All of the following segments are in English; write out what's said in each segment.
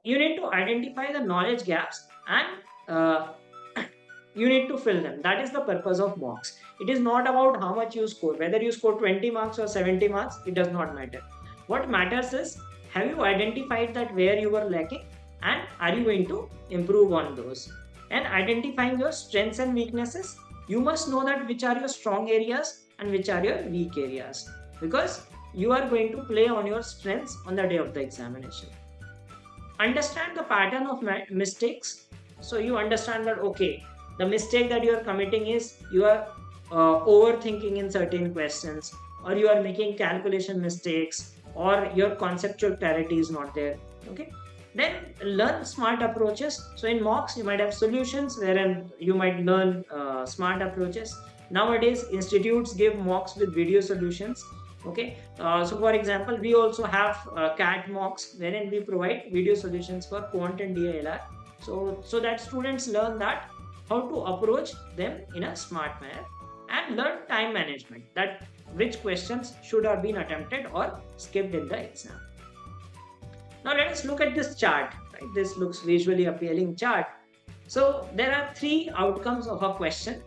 you need to identify the knowledge gaps and uh, you need to fill them. That is the purpose of mocks. It is not about how much you score, whether you score 20 marks or 70 marks, it does not matter. What matters is, have you identified that where you were lacking, and are you going to improve on those? And identifying your strengths and weaknesses, you must know that which are your strong areas and which are your weak areas, because you are going to play on your strengths on the day of the examination. Understand the pattern of mistakes. So you understand that, okay, the mistake that you are committing is you are overthinking in certain questions, or you are making calculation mistakes, or your conceptual clarity is not there. Okay, then learn smart approaches. So in mocks you might have solutions wherein you might learn smart approaches. Nowadays institutes give mocks with video solutions. Okay, so for example, we also have CAT mocks wherein we provide video solutions for quant and DILR. So that students learn that how to approach them in a smart manner, and learn time management, that which questions should have been attempted or skipped in the exam. Now let us look at this chart. Right? This looks visually appealing chart. So there are three outcomes of a question.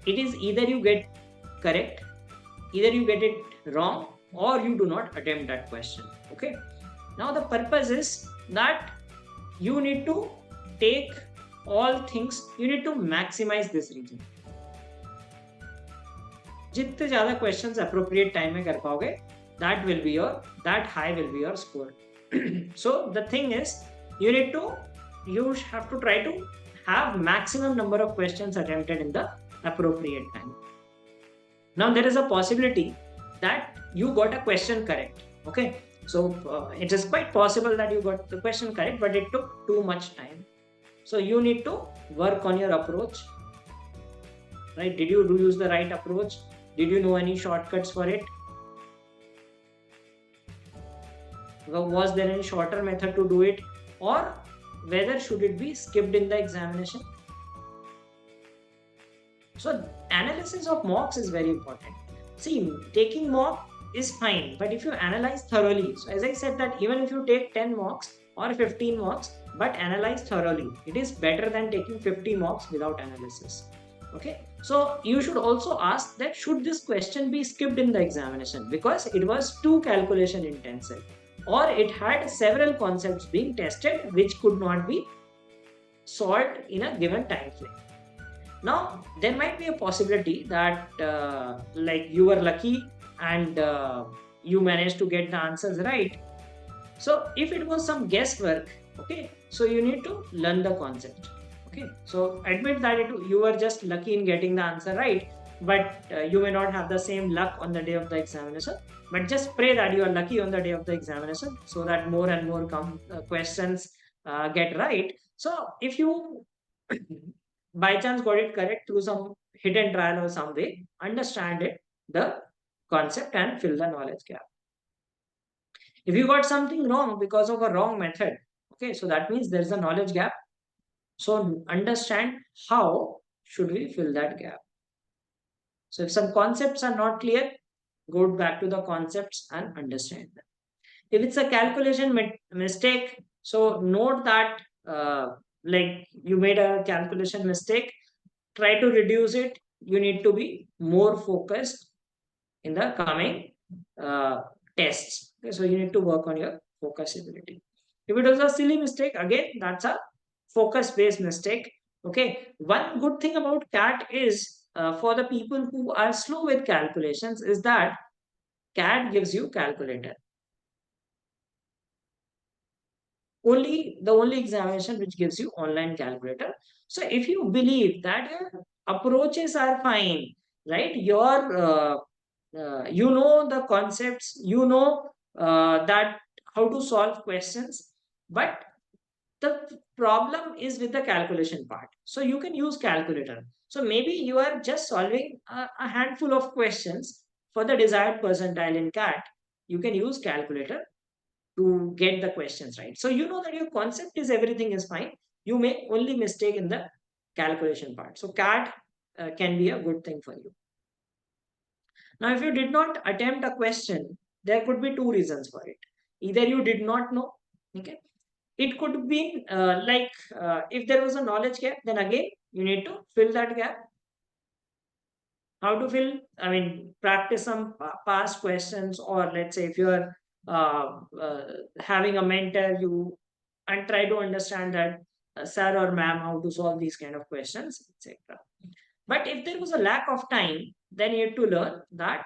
It is either you get correct, either you get it wrong, or you do not attempt that question. Okay, now the purpose is that you need to take all things, you need to maximize this region. जितने ज़्यादा questions appropriate time में कर पाओगे, that high will be your score. So the thing is, you have to try to have maximum number of questions attempted in the appropriate time. Now there is a possibility that you got a question correct. Okay, so it is quite possible that you got the question correct, but it took too much time. So you need to work on your approach. Right? Did you use the right approach? Did you know any shortcuts for it? Was there any shorter method to do it, or whether should it be skipped in the examination? So analysis of mocks is very important. See, taking mock is fine, but if you analyze thoroughly, so as I said that even if you take 10 mocks or 15 mocks, but analyze thoroughly, it is better than taking 50 mocks without analysis. Okay, so you should also ask that should this question be skipped in the examination because it was too calculation intensive, or it had several concepts being tested which could not be solved in a given time frame. Now there might be a possibility that like you were lucky and you managed to get the answers right. So if it was some guesswork, okay, so you need to learn the concept. Okay, so admit that you were just lucky in getting the answer right, but you may not have the same luck on the day of the examination. But just pray that you are lucky on the day of the examination, so that more and more questions get right. So if you by chance got it correct through some hidden trial or some way, understand it, the concept, and fill the knowledge gap. If you got something wrong because of a wrong method, okay, so that means there's a knowledge gap. So understand how should we fill that gap. So if some concepts are not clear, go back to the concepts and understand them. If it's a calculation mistake, so note that like you made a calculation mistake, try to reduce it. You need to be more focused in the coming uh, tests. Okay, so you need to work on your focus ability. If it was a silly mistake, again, that's a focus based mistake. Okay, one good thing about CAT is for the people who are slow with calculations is that CAT gives you calculator. Only examination which gives you online calculator. So if you believe that approaches are fine, right, your you know the concepts, you know that how to solve questions, but the problem is with the calculation part, so you can use calculator. So maybe you are just solving a handful of questions for the desired percentile in CAT, you can use calculator to get the questions right. So you know that your concept is everything is fine, you make only mistake in the calculation part. So CAT can be a good thing for you. Now if you did not attempt a question, there could be two reasons for it. Either you did not know, okay, It could be if there was a knowledge gap, then again you need to fill that gap. How to fill? I mean, practice some past questions, or let's say if you're uh, uh, having a mentor, you and try to understand that sir or ma'am how to solve these kind of questions, etc. But if there was a lack of time, then you have to learn that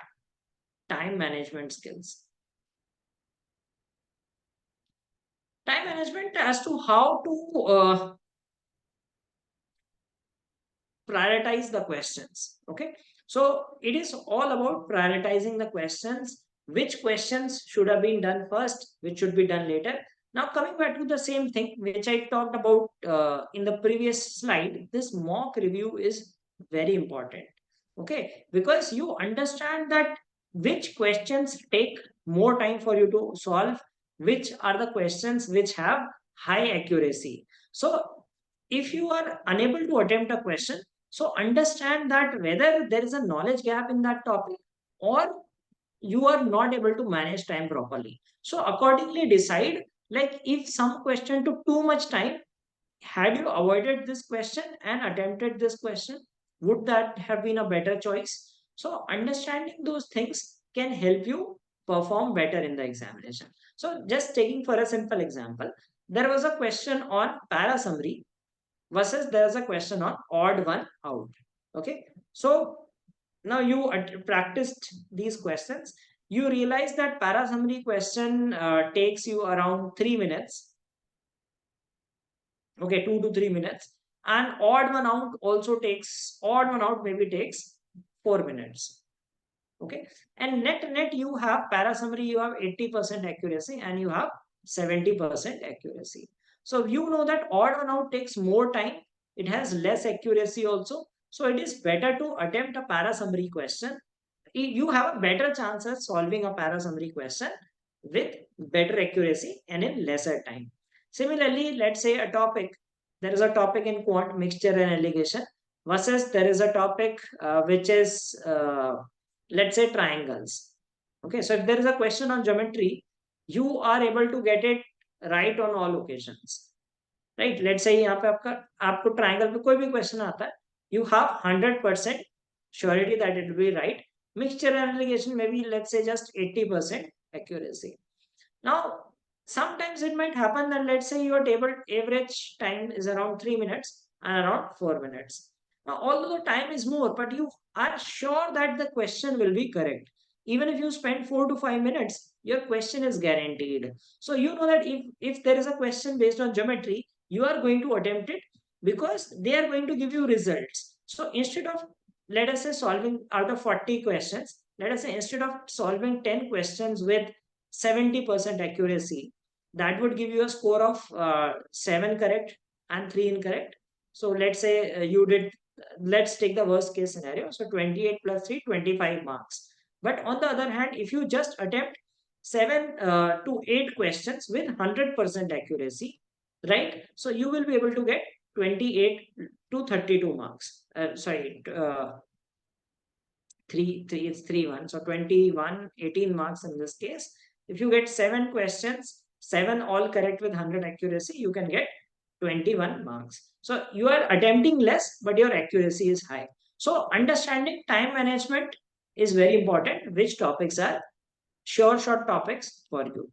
time management skills. Time management as to how to prioritize the questions. Okay, so it is all about prioritizing the questions. Which questions should have been done first, which should be done later. Now coming back to the same thing which I talked about in the previous slide, this mock review is very important. Okay, because you understand that which questions take more time for you to solve, which are the questions which have high accuracy. So if you are unable to attempt a question, so understand that whether there is a knowledge gap in that topic, or you are not able to manage time properly. So accordingly decide, like if some question took too much time, had you avoided this question and attempted this question, would that have been a better choice? So understanding those things can help you perform better in the examination. So just taking for a simple example, there was a question on para summary versus there is a question on odd one out. Okay, so now you practiced these questions, you realize that para summary question takes you around 3 minutes. Okay, 2 to 3 minutes. And odd one out maybe takes 4 minutes. Okay, and net you have para summary, you have 80% accuracy and you have 70% accuracy. So you know that odd one out takes more time, it has less accuracy also, so it is better to attempt a para summary question. You have a better chance at solving a para summary question with better accuracy and in lesser time. Similarly, let's say a topic, there is a topic in quant mixture and alligation versus there is a topic which is let's say triangles. Okay, so if there is a question on geometry, you are able to get it right on all occasions. Right, let's say यहाँ पे आपका आपको triangle पे कोई भी question आता है, you have 100% surety that it will be right. Mixture and allegation maybe let's say just 80% accuracy. Now sometimes it might happen that let's say your table average time is around 3 minutes and around 4 minutes. Now although the time is more, but you are sure that the question will be correct. Even if you spend 4 to 5 minutes, your question is guaranteed. So you know that if there is a question based on geometry, you are going to attempt it because they are going to give you results. So instead of, let us say, solving out of 40 questions, let us say instead of solving 10 questions with 70% accuracy, that would give you a score of 7 correct and 3 incorrect. So let's say you did, let's take the worst case scenario. So 28 plus 3, 25 marks. But on the other hand, if you just attempt 7 to 8 questions with 100% accuracy, right? So you will be able to get 28 to 32 marks. Sorry, 3 it's 3 1. So 21, 18 marks in this case. If you get 7 questions, 7 all correct with 100 accuracy, you can get 21 marks. So you are attempting less, but your accuracy is high. So understanding time management is very important. Which topics are sure short topics for you.